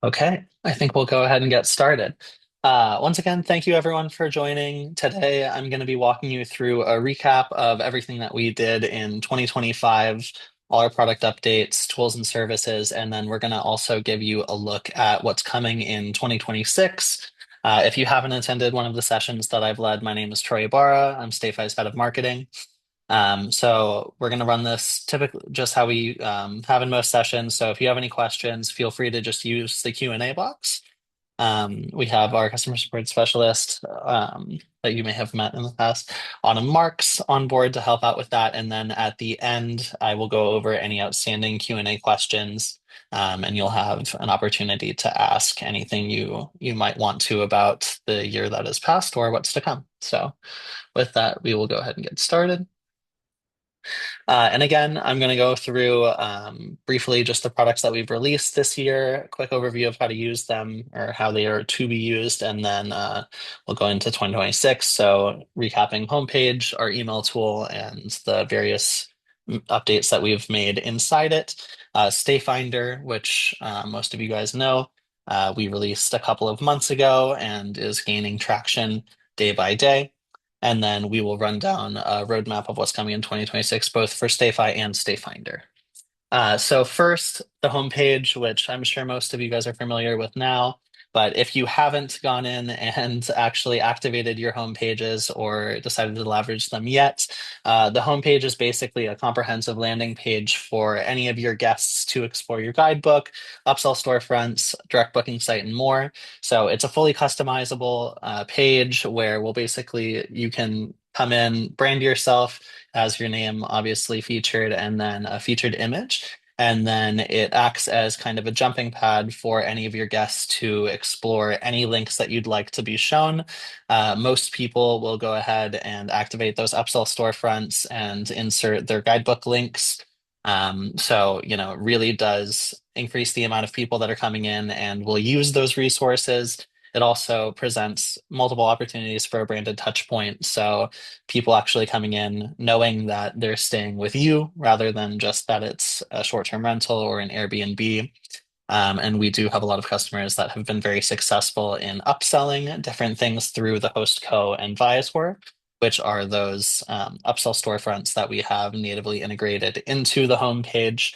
Okay, I think we'll go ahead and get started. Once again, thank you everyone for joining. Today, I'm going to be walking you through a recap of everything that we did in 2025, all our product updates, tools and services, and then we're going to also give you a look at what's coming in 2026. If you haven't attended one of the sessions that I've led, my name is Troy Ibarra. I'm StayFi's head of marketing. So we're going to run this typically just how we have in most sessions. So if you have any questions, feel free to just use the Q&A box. We have our customer support specialist that you may have met in the past, Autumn Marks, on board to help out with that. And then at the end, I will go over any outstanding Q&A questions, and you'll have an opportunity to ask anything you might want to about the year that has passed or what's to come. So with that, we will go ahead and get started. And again, I'm going to go through briefly just the products that we've released this year, a quick overview of how to use them or how they are to be used, and then we'll go into 2026. So, recapping homepage, our email tool, and the various updates that we've made inside it. StayFinder, which most of you guys know, we released a couple of months ago and is gaining traction day by day. And then we will run down a roadmap of what's coming in 2026, both for StayFi and StayFinder. So first, the homepage, which I'm sure most of you guys are familiar with now. But if you haven't gone in and actually activated your home pages or decided to leverage them yet, the homepage is basically a comprehensive landing page for any of your guests to explore your guidebook, upsell storefronts, direct booking site, and more. So it's a fully customizable page where you can come in, brand yourself as your name obviously featured, and then a featured image. And then it acts as kind of a jumping pad for any of your guests to explore any links that you'd like to be shown. Most people will go ahead and activate those upsell storefronts and insert their guidebook links. It really does increase the amount of people that are coming in and will use those resources. It also presents multiple opportunities for a branded touch point. So people actually coming in knowing that they're staying with you rather than just that it's a short-term rental or an Airbnb. And we do have a lot of customers that have been very successful in upselling different things through the Host Co and Viator, which are those upsell storefronts that we have natively integrated into the homepage,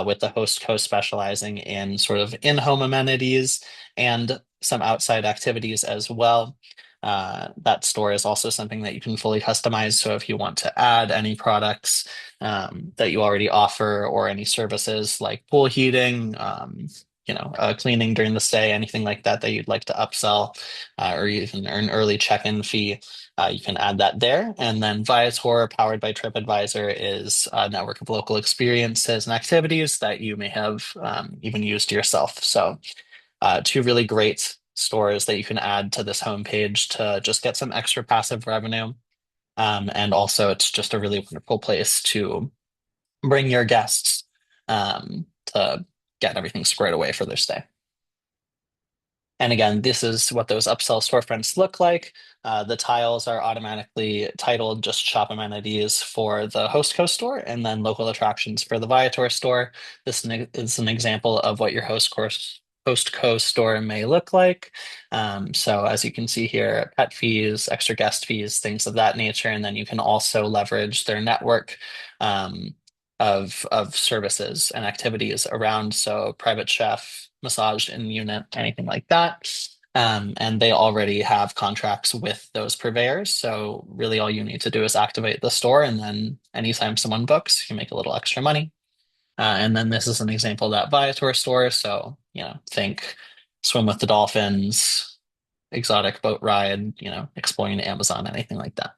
with the Host Co specializing in sort of in-home amenities and some outside activities as well. That store is also something that you can fully customize. So if you want to add any products that you already offer or any services like pool heating, cleaning during the stay, anything like that that you'd like to upsell, or even earn early check-in fee, you can add that there. And then Viator, powered by TripAdvisor, is a network of local experiences and activities that you may have even used yourself. So two really great stores that you can add to this homepage to just get some extra passive revenue. And also, it's just a really wonderful place to bring your guests to get everything squared away for their stay. And again, this is what those upsell storefronts look like. The tiles are automatically titled just shop amenities for the Host Co store and then local attractions for the Viator store. This is an example of what your Host Co store may look like. So as you can see here, pet fees, extra guest fees, things of that nature. And then you can also leverage their network of services and activities around. So private chef, massage in unit, anything like that. And they already have contracts with those purveyors. So really all you need to do is activate the store, and then anytime someone books, you make a little extra money. And then this is an example of that Viator store. So, think swim with the dolphins, exotic boat ride, exploring the Amazon, anything like that.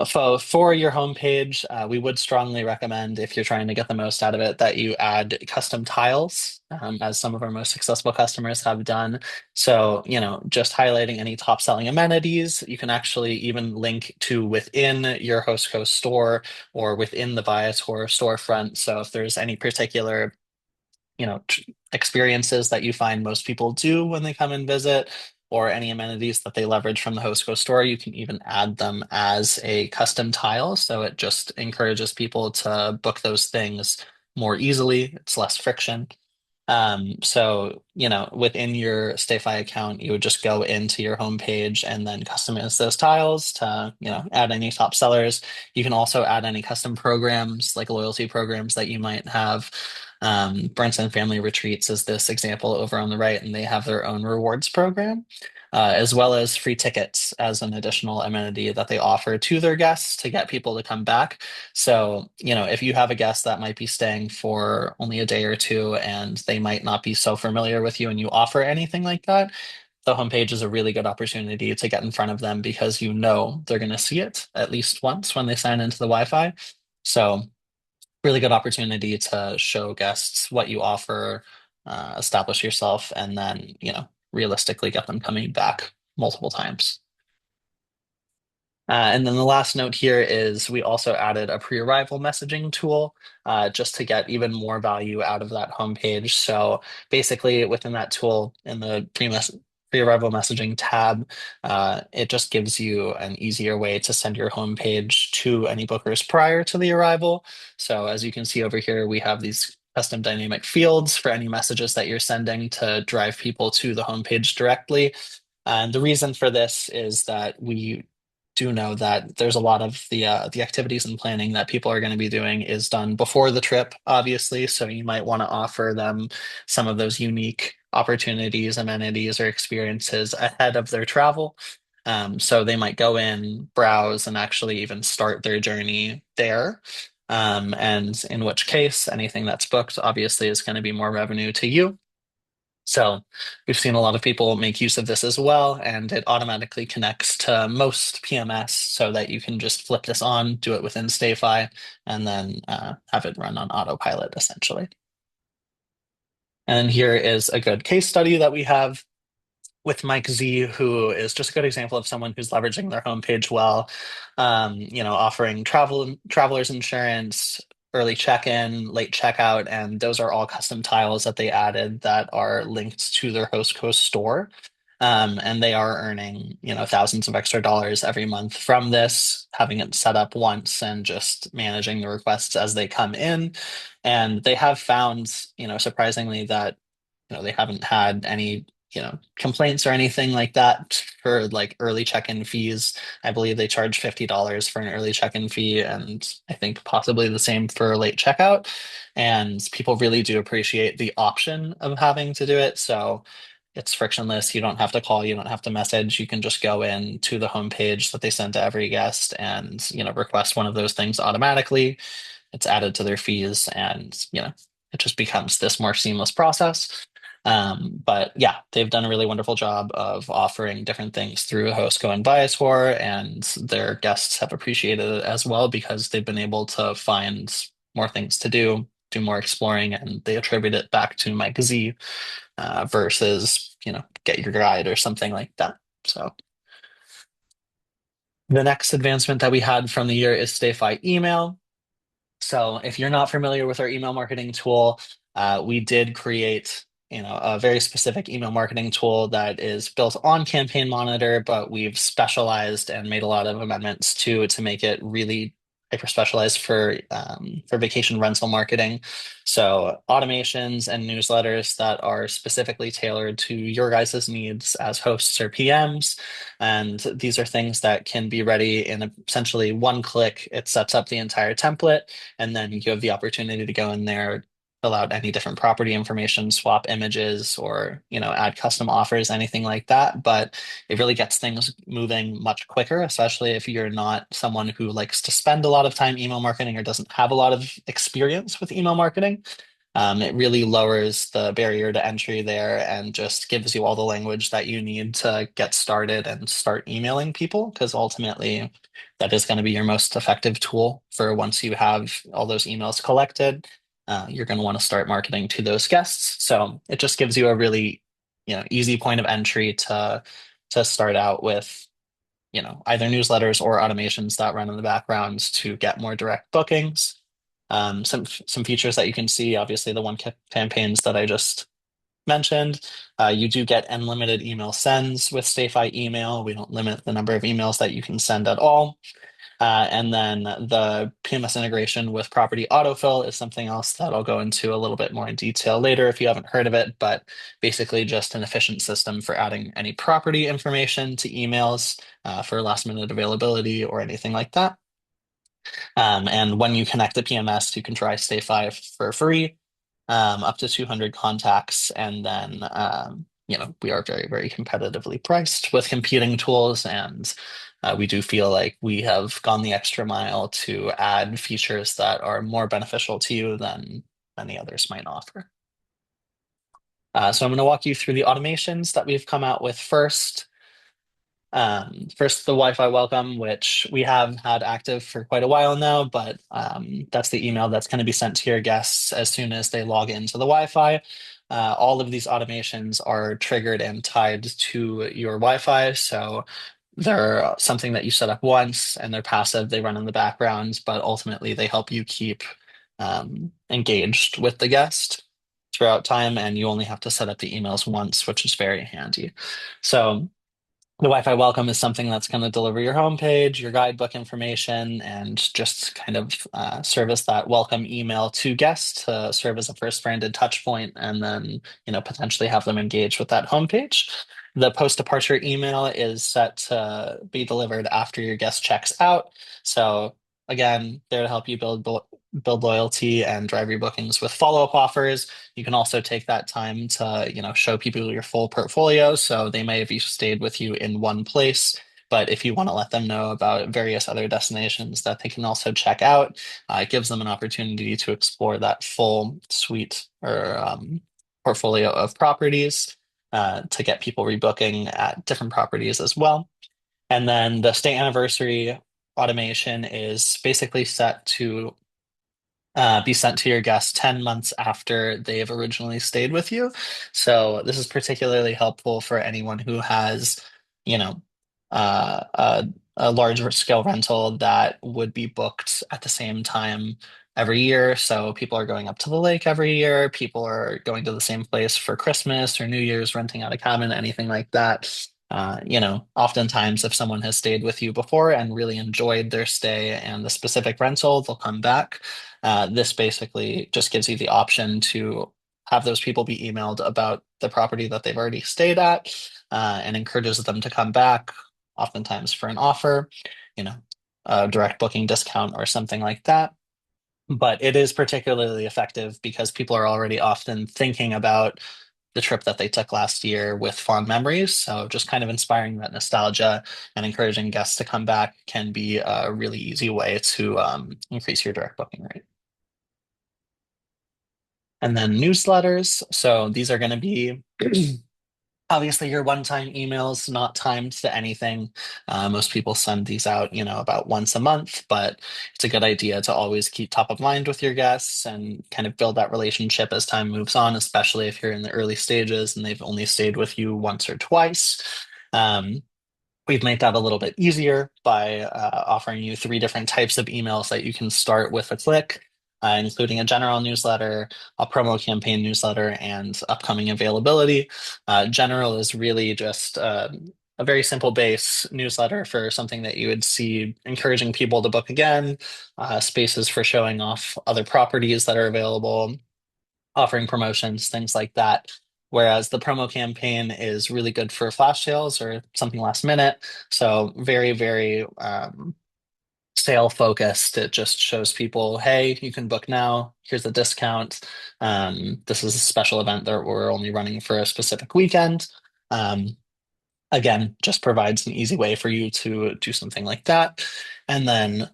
For your homepage, we would strongly recommend, if you're trying to get the most out of it, that you add custom tiles, as some of our most successful customers have done. So, just highlighting any top selling amenities, you can actually even link to within your Hostco store or within the Viator storefront. So if there's any particular experiences that you find most people do when they come and visit, or any amenities that they leverage from the Hostco store, you can even add them as a custom tile. So it just encourages people to book those things more easily. It's less friction. So, within your StayFi account, you would just go into your homepage and then customize those tiles to, add any top sellers. You can also add any custom programs, like loyalty programs that you might have. Brunson Family Retreats is this example over on the right, and they have their own rewards program. As well as free tickets as an additional amenity that they offer to their guests to get people to come back. So, if you have a guest that might be staying for only a day or two and they might not be so familiar with you and you offer anything like that, the homepage is a really good opportunity to get in front of them because they're going to see it at least once when they sign into the Wi-Fi. So, really good opportunity to show guests what you offer, establish yourself, and then, realistically get them coming back multiple times. And then the last note here is we also added a pre-arrival messaging tool just to get even more value out of that homepage. So basically, within that tool in the pre-arrival messaging tab, it just gives you an easier way to send your homepage to any bookers prior to the arrival. So as you can see over here, we have these custom dynamic fields for any messages that you're sending to drive people to the homepage directly. And the reason for this is that we do know that there's a lot of the activities and planning that people are going to be doing is done before the trip, obviously. So you might want to offer them some of those unique opportunities, amenities, or experiences ahead of their travel. So they might go in, browse, and actually even start their journey there. And in which case, anything that's booked obviously is going to be more revenue to you. So we've seen a lot of people make use of this as well, and it automatically connects to most PMS so that you can just flip this on, do it within StayFi, and then have it run on autopilot essentially. And here is a good case study that we have with Mike Z, who is just a good example of someone who's leveraging their homepage well, offering travelers insurance, early check-in, late checkout, and those are all custom tiles that they added that are linked to their host coast store. And they are earning, thousands of extra dollars every month from this, having it set up once and just managing the requests as they come in. And they have found, surprisingly, that they haven't had any complaints or anything like that for like early check-in fees. I believe they charge $50 for an early check-in fee, and I think possibly the same for late checkout. And people really do appreciate the option of having to do it. So it's frictionless. You don't have to call, you don't have to message. You can just go in to the homepage that they send to every guest and, request one of those things automatically. It's added to their fees, and, it just becomes this more seamless process. But yeah, they've done a really wonderful job of offering different things through Hostco and Viator, and their guests have appreciated it as well because they've been able to find more things to do more exploring, and they attribute it back to Mike Z versus, get your guide or something like that. So the next advancement that we had from the year is StayFi email. So if you're not familiar with our email marketing tool, we did create, a very specific email marketing tool that is built on Campaign Monitor, but we've specialized and made a lot of amendments to make it really hyper specialized for vacation rental marketing. So automations and newsletters that are specifically tailored to your guys' needs as hosts or PMs. And these are things that can be ready in essentially one click. It sets up the entire template, and then you have the opportunity to go in there, fill out any different property information, swap images, or add custom offers, anything like that. But it really gets things moving much quicker, especially if you're not someone who likes to spend a lot of time email marketing or doesn't have a lot of experience with email marketing. It really lowers the barrier to entry there and just gives you all the language that you need to get started and start emailing people, because ultimately that is going to be your most effective tool for once you have all those emails collected. You're going to want to start marketing to those guests. So it just gives you a really, easy point of entry to start out with, either newsletters or automations that run in the background to get more direct bookings. Some features that you can see, obviously the campaigns that I just mentioned. You do get unlimited email sends with StayFi email. We don't limit the number of emails that you can send at all. And then the PMS integration with property autofill is something else that I'll go into a little bit more in detail later if you haven't heard of it, but basically just an efficient system for adding any property information to emails for last minute availability or anything like that. And when you connect the PMS, you can try StayFi for free, up to 200 contacts. And then, we are very, very competitively priced with competing tools. And we do feel like we have gone the extra mile to add features that are more beneficial to you than many others might offer. So I'm going to walk you through the automations that we've come out with first. First, the Wi-Fi welcome, which we have had active for quite a while now, but that's the email that's going to be sent to your guests as soon as they log into the Wi-Fi. All of these automations are triggered and tied to your Wi-Fi, so they're something that you set up once and they're passive, they run in the background, but ultimately they help you keep engaged with the guest throughout time, and you only have to set up the emails once, which is very handy. So the Wi-Fi welcome is something that's going to deliver your homepage, your guidebook information, and just kind of serve as that welcome email to guests to serve as a first branded touch point, and then potentially have them engage with that homepage. The post-departure email is set to be delivered after your guest checks out. So again, there to help you build loyalty and drive your bookings with follow-up offers. You can also take that time to, show people your full portfolio. So they may have stayed with you in one place, but if you want to let them know about various other destinations that they can also check out, it gives them an opportunity to explore that full suite or portfolio of properties to get people rebooking at different properties as well. And then the stay anniversary automation is basically set to be sent to your guests 10 months after they have originally stayed with you. So this is particularly helpful for anyone who has, you know, a large scale rental that would be booked at the same time every year. So people are going up to the lake every year. People are going to the same place for Christmas or New Year's, renting out a cabin, anything like that. Oftentimes, if someone has stayed with you before and really enjoyed their stay and the specific rental, they'll come back. This basically just gives you the option to have those people be emailed about the property that they've already stayed at, and encourages them to come back, oftentimes for an offer, you know, a direct booking discount or something like that. But it is particularly effective because people are already often thinking about the trip that they took last year with fond memories. So just kind of inspiring that nostalgia and encouraging guests to come back can be a really easy way to increase your direct booking rate. And then newsletters. So these are going to be obviously your one-time emails, not timed to anything. Most people send these out, about once a month, but it's a good idea to always keep top of mind with your guests and kind of build that relationship as time moves on, especially if you're in the early stages and they've only stayed with you once or twice. Um, We've made that a little bit easier by offering you three different types of emails that you can start with a click, including a general newsletter, a promo campaign newsletter, and upcoming availability. General is really just a very simple base newsletter for something that you would see encouraging people to book again, spaces for showing off other properties that are available, offering promotions, things like that. Whereas the promo campaign is really good for flash sales or something last minute. So very, very sale focused. It just shows people, hey, you can book now. Here's a discount. This is a special event that we're only running for a specific weekend. Um, Again, just provides an easy way for you to do something like that. And then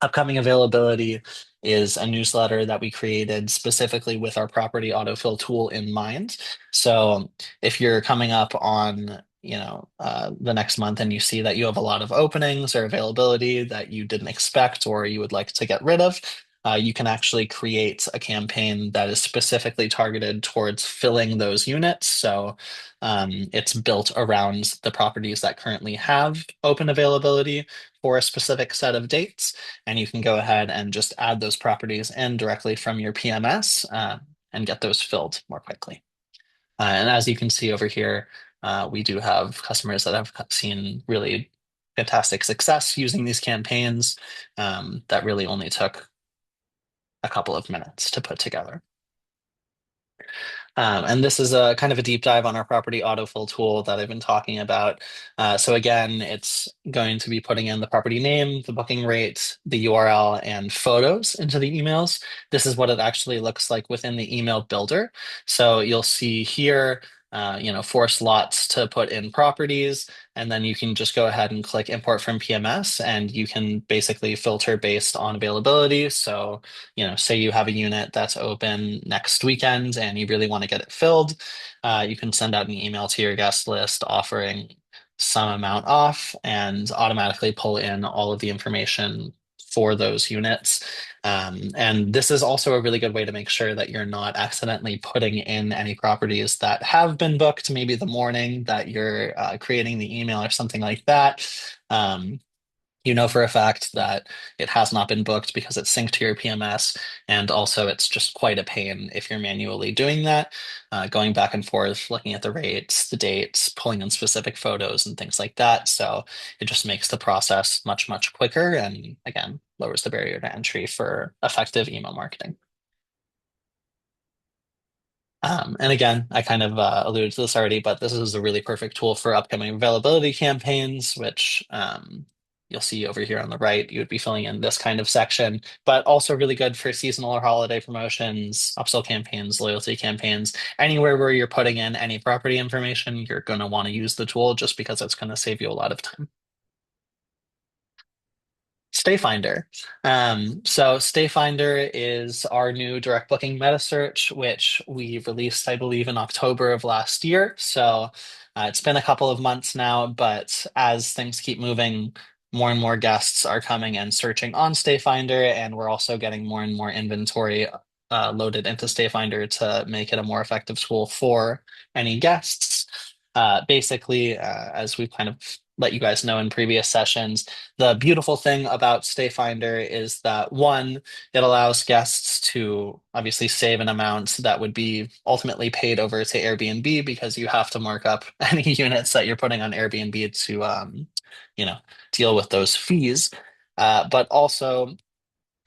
upcoming availability is a newsletter that we created specifically with our property autofill tool in mind. So if you're coming up on, the next month and you see that you have a lot of openings or availability that you didn't expect or you would like to get rid of, you can actually create a campaign that is specifically targeted towards filling those units. So it's built around the properties that currently have open availability for a specific set of dates, and you can go ahead and just add those properties in directly from your PMS and get those filled more quickly. And as you can see over here, we do have customers that have seen really fantastic success using these campaigns that really only took a couple of minutes to put together. And this is a kind of a deep dive on our property autofill tool that I've been talking about. So again, it's going to be putting in the property name, the booking rate, the URL, and photos into the emails. This is what it actually looks like within the email builder. So you'll see here, 4 slots to put in properties, and then you can just go ahead and click import from PMS, and you can basically filter based on availability. So say you have a unit that's open next weekend and you really want to get it filled, you can send out an email to your guest list offering some amount off and automatically pull in all of the information for those units. And this is also a really good way to make sure that you're not accidentally putting in any properties that have been booked, maybe the morning that you're creating the email or something like that. You know for a fact that it has not been booked because it's synced to your PMS. And also, it's just quite a pain if you're manually doing that, going back and forth, looking at the rates, the dates, pulling in specific photos and things like that. So it just makes the process much, much quicker and, again, lowers the barrier to entry for effective email marketing. And again, I kind of alluded to this already, but this is a really perfect tool for upcoming availability campaigns, which you'll see over here on the right. You would be filling in this kind of section, but also really good for seasonal or holiday promotions, upsell campaigns, loyalty campaigns, anywhere where you're putting in any property information, you're going to want to use the tool just because it's going to save you a lot of time. StayFinder. So StayFinder is our new direct booking metasearch, which we released, I believe, in October of last year. So it's been a couple of months now, but as things keep moving, more and more guests are coming and searching on StayFinder, and we're also getting more and more inventory loaded into StayFinder to make it a more effective tool for any guests. Basically, as we've kind of let you guys know in previous sessions, the beautiful thing about StayFinder is that one, it allows guests to obviously save an amount that would be ultimately paid over to Airbnb because you have to mark up any units that you're putting on Airbnb to, you know, deal with those fees. But also,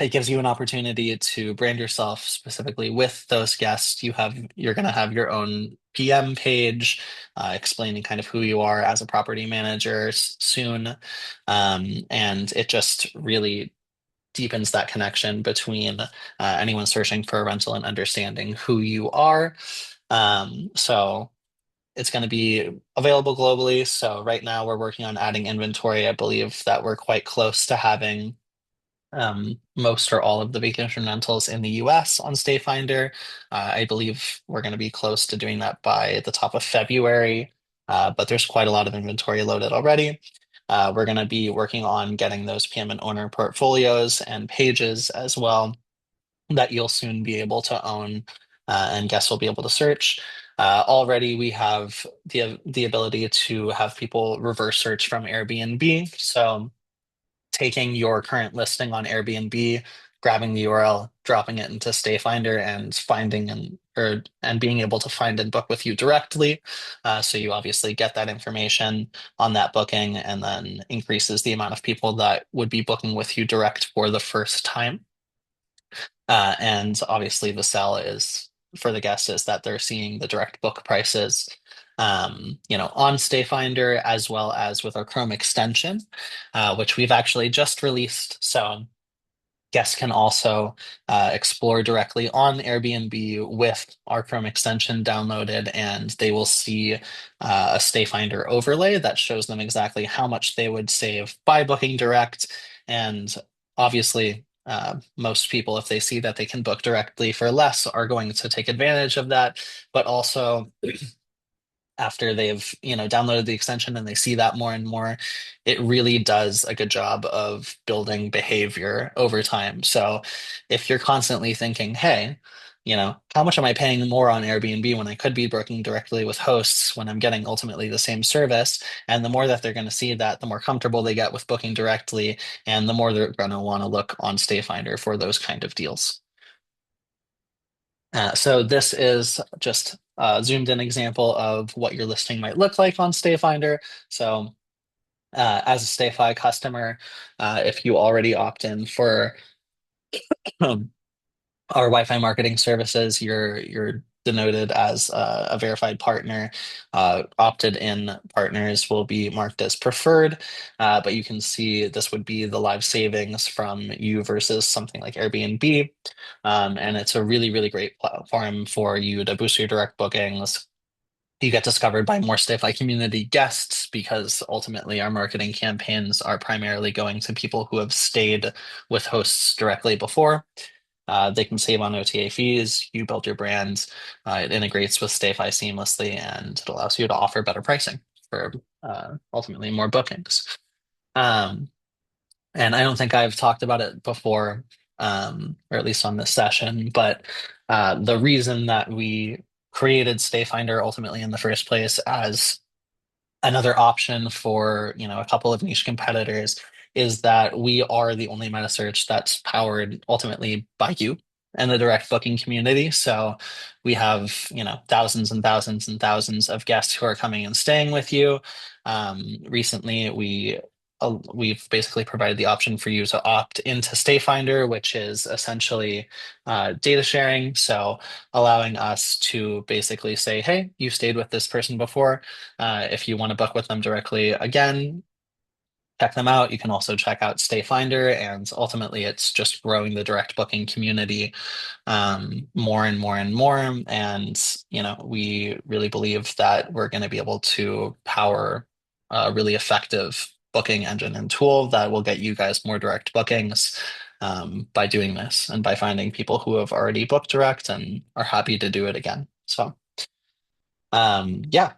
it gives you an opportunity to brand yourself specifically with those guests. You're going to have your own PM page explaining kind of who you are as a property manager soon. And it just really deepens that connection between anyone searching for a rental and understanding who you are. So it's going to be available globally. So right now we're working on adding inventory. I believe that we're quite close to having most or all of the vacation rentals in the US on StayFinder. I believe we're going to be close to doing that by the top of February, but there's quite a lot of inventory loaded already. We're going to be working on getting those PM and owner portfolios and pages as well that you'll soon be able to own and guests will be able to search. Already, we have the ability to have people reverse search from Airbnb. So taking your current listing on Airbnb, grabbing the URL, dropping it into StayFinder, and finding and being able to find and book with you directly. So you obviously get that information on that booking, and then increases the amount of people that would be booking with you direct for the first time. And obviously, the sell is for the guests is that they're seeing the direct book prices on StayFinder as well as with our Chrome extension, which we've actually just released. So guests can also explore directly on Airbnb with our Chrome extension downloaded, and they will see a StayFinder overlay that shows them exactly how much they would save by booking direct. And obviously, most people, if they see that they can book directly for less, are going to take advantage of that. But also, after they've downloaded the extension and they see that more and more, it really does a good job of building behavior over time. So if you're constantly thinking, hey, how much am I paying more on Airbnb when I could be working directly with hosts when I'm getting ultimately the same service? And the more that they're going to see that, the more comfortable they get with booking directly, and the more they're going to want to look on StayFinder for those kind of deals. So this is just a zoomed in example of what your listing might look like on StayFinder. So As a StayFi customer, if you already opt in for um, our Wi-Fi marketing services, you're denoted as a verified partner. Opted in partners will be marked as preferred, but you can see this would be the live savings from you versus something like Airbnb. And it's a really, really great platform for you to boost your direct bookings. You get discovered by more StayFi community guests because ultimately our marketing campaigns are primarily going to people who have stayed with hosts directly before. They can save on OTA fees. You build your brand. It integrates with StayFi seamlessly, and it allows you to offer better pricing for ultimately more bookings. Um, and I don't think I've talked about it before, or at least on this session, but the reason that we created StayFinder ultimately in the first place as another option for, a couple of niche competitors is that we are the only metasearch that's powered ultimately by you and the direct booking community. So we have, thousands and thousands and thousands of guests who are coming and staying with you. Recently, we've basically provided the option for you to opt into StayFinder, which is essentially data sharing. So allowing us to basically say, hey, you stayed with this person before. If you want to book with them directly again, check them out. You can also check out StayFinder, and ultimately, it's just growing the direct booking community more and more and more. And we really believe that we're going to be able to power a really effective booking engine and tool that will get you guys more direct bookings. By doing this and by finding people who have already booked direct and are happy to do it again. So yeah,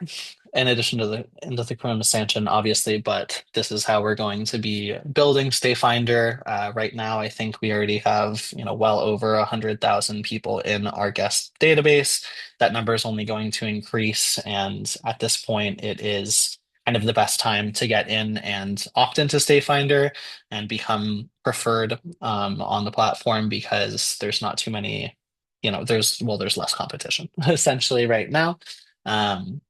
in addition to the into the Corona Stanchion, obviously, but this is how we're going to be building StayFinder. Right now, I think we already have, well over 100,000 people in our guest database. That number is only going to increase, and at this point, it is kind of the best time to get in and opt into StayFinder and become preferred on the platform because there's not too many, there's less competition essentially right now. Um,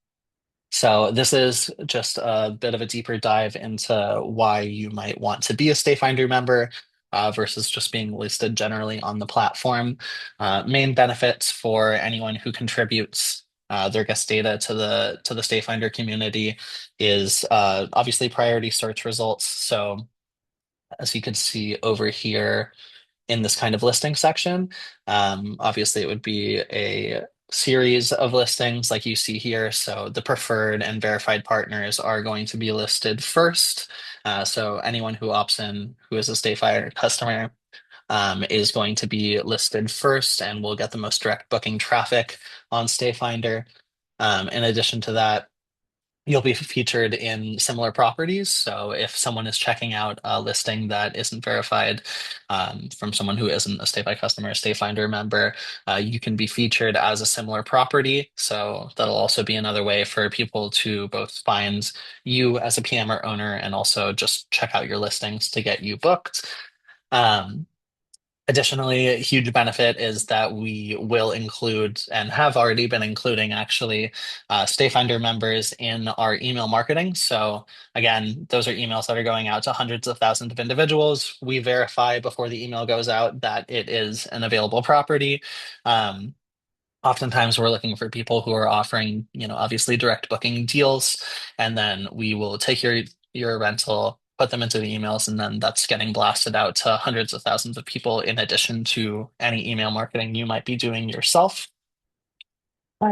so this is just a bit of a deeper dive into why you might want to be a StayFinder member versus just being listed generally on the platform. Main benefits for anyone who contributes their guest data to the StayFinder community is obviously priority search results. So as you can see over here, in this kind of listing section. Obviously, it would be a series of listings like you see here. So the preferred and verified partners are going to be listed first. So anyone who opts in who is a StayFi customer is going to be listed first and will get the most direct booking traffic on StayFinder. In addition to that, you'll be featured in similar properties. So if someone is checking out a listing that isn't verified from someone who isn't a StayFi customer, a StayFinder member, you can be featured as a similar property. So that'll also be another way for people to both find you as a PM or owner and also just check out your listings to get you booked. Um, Additionally, a huge benefit is that we will include and have already been including actually StayFinder members in our email marketing. So again, those are emails that are going out to hundreds of thousands of individuals. We verify before the email goes out that it is an available property. Um, Oftentimes we're looking for people who are offering, obviously direct booking deals, and then we will take your rental, put them into the emails, and then that's getting blasted out to hundreds of thousands of people in addition to any email marketing you might be doing yourself.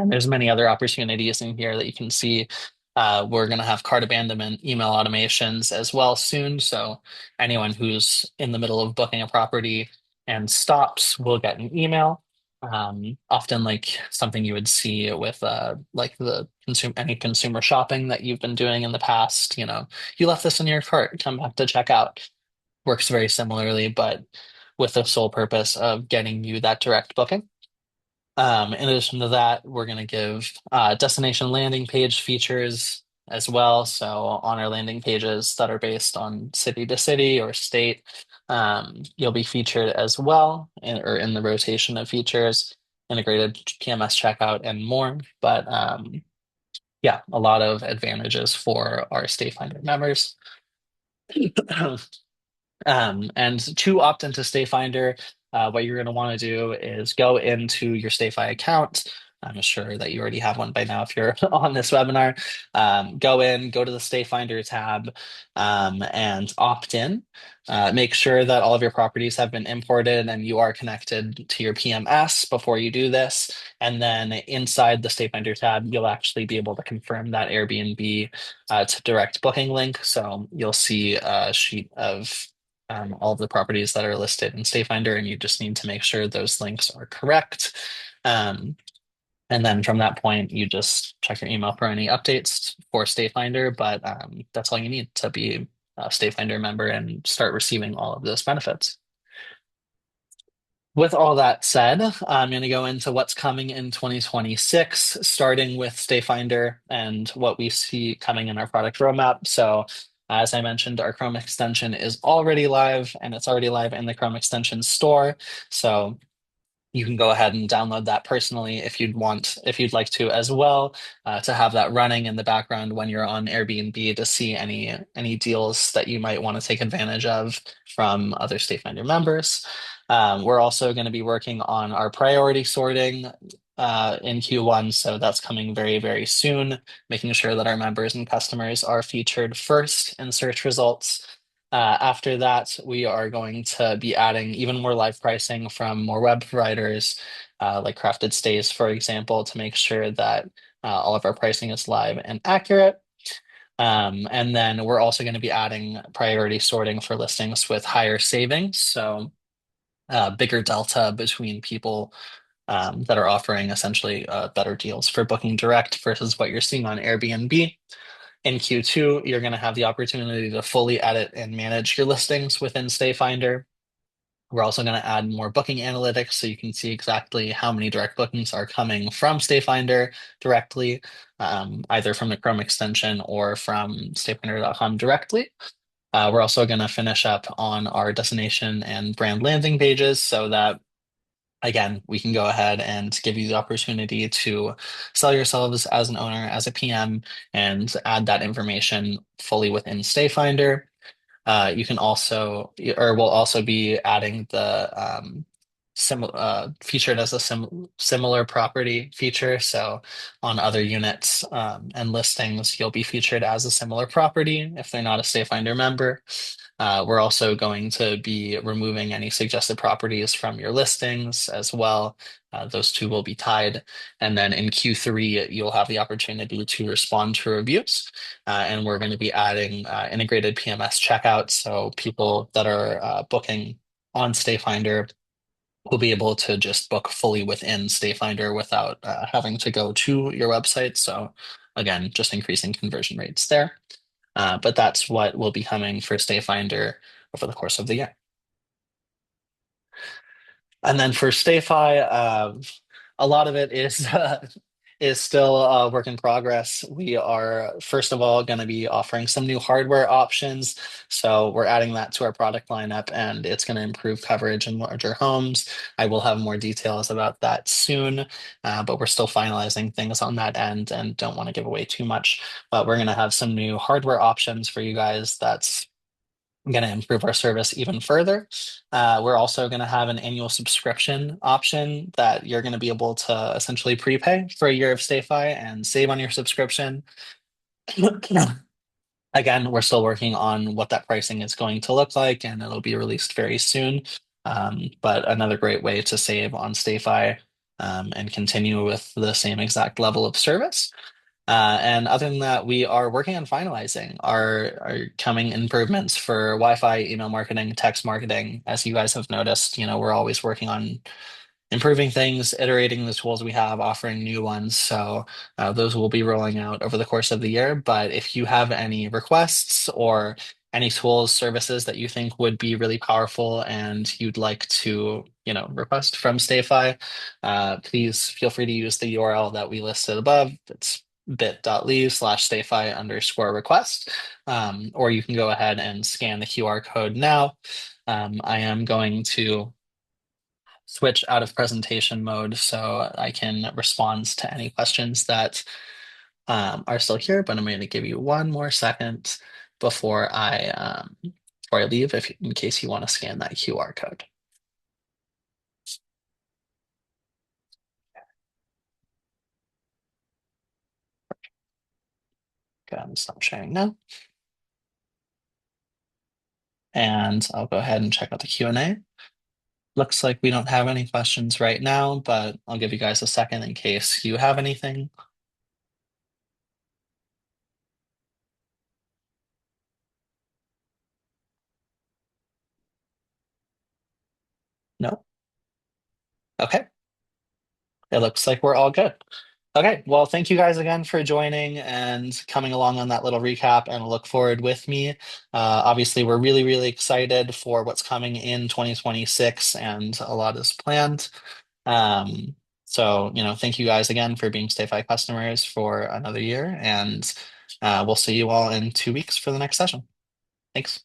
There's many other opportunities in here that you can see. We're going to have cart abandonment email automations as well soon. So anyone who's in the middle of booking a property and stops will get an email. Often like something you would see with like the any consumer shopping that you've been doing in the past. You left this in your cart, come back to check out. Works very similarly, but with the sole purpose of getting you that direct booking. In addition to that, we're going to give destination landing page features as well. So on our landing pages that are based on city to city or state, you'll be featured as well or in the rotation of features, integrated PMS checkout and more. But yeah, a lot of advantages for our StayFinder members. And to opt into StayFinder, what you're going to want to do is go into your StayFi account. I'm sure that you already have one by now if you're on this webinar. Go to the StayFinder tab, and opt in. Make sure that all of your properties have been imported and you are connected to your PMS before you do this. And then inside the StayFinder tab, you'll actually be able to confirm that Airbnb to direct booking link. So you'll see a sheet of all of the properties that are listed in StayFinder, and you just need to make sure those links are correct. Um, and then from that point, you just check your email for any updates for StayFinder, but that's all you need to be a StayFinder member and start receiving all of those benefits. With all that said, I'm going to go into what's coming in 2026, starting with StayFinder and what we see coming in our product roadmap. So, as I mentioned, our Chrome extension is already live and it's already live in the Chrome extension store. So, you can go ahead and download that personally if you'd like to as well, to have that running in the background when you're on Airbnb to see any deals that you might want to take advantage of from other StayFinder members. We're also going to be working on our priority sorting in Q1, so that's coming very, very soon, making sure that our members and customers are featured first in search results. After that, we are going to be adding even more live pricing from more web providers, like Crafted Stays, for example, to make sure that all of our pricing is live and accurate. And then we're also going to be adding priority sorting for listings with higher savings. So bigger delta between people that are offering essentially better deals for booking direct versus what you're seeing on Airbnb. In Q2, you're going to have the opportunity to fully edit and manage your listings within StayFinder. We're also going to add more booking analytics so you can see exactly how many direct bookings are coming from StayFinder directly, either from the Chrome extension or from stayfinder.com directly. We're also going to finish up on our destination and brand landing pages so that again, we can go ahead and give you the opportunity to sell yourselves as an owner, as a PM, and add that information fully within StayFinder. You can also, or we'll also be adding the featured as a similar property feature. So on other units and listings, you'll be featured as a similar property if they're not a StayFinder member. We're also going to be removing any suggested properties from your listings as well. Those two will be tied. And then in Q3, you'll have the opportunity to respond to reviews. And we're going to be adding integrated PMS checkout. So people that are booking on StayFinder will be able to just book fully within StayFinder without having to go to your website. So again, just increasing conversion rates there. But that's what will be coming for StayFinder over the course of the year. And then for StayFi, a lot of it is is still a work in progress. We are first of all going to be offering some new hardware options. So we're adding that to our product lineup, and it's going to improve coverage in larger homes. I will have more details about that soon, but we're still finalizing things on that end and don't want to give away too much. But we're going to have some new hardware options for you guys. That's going to improve our service even further. We're also going to have an annual subscription option that you're going to be able to essentially prepay for a year of StayFi and save on your subscription. Again, we're still working on what that pricing is going to look like, and it'll be released very soon. But another great way to save on StayFi and continue with the same exact level of service. And other than that, we are working on finalizing our coming improvements for Wi-Fi, email marketing, text marketing. As you guys have noticed, we're always working on improving things, iterating the tools we have, offering new ones. So those will be rolling out over the course of the year. But if you have any requests or any tools, services that you think would be really powerful and you'd like to, request from StayFi, please feel free to use the URL that we listed above. It's bit.ly/StayFi_request. Or you can go ahead and scan the QR code now. I am going to switch out of presentation mode so I can respond to any questions that are still here, but I'm going to give you one more second before I leave, if in case you want to scan that QR code. Go ahead and stop sharing now. And I'll go ahead and check out the Q&A. Looks like we don't have any questions right now, but I'll give you guys a second in case you have anything. No? Okay. It looks like we're all good. Okay, well, thank you guys again for joining and coming along on that little recap and look forward with me. Obviously, we're really, really excited for what's coming in 2026 and a lot is planned. So, thank you guys again for being StayFi customers for another year, and we'll see you all in 2 weeks for the next session. Thanks.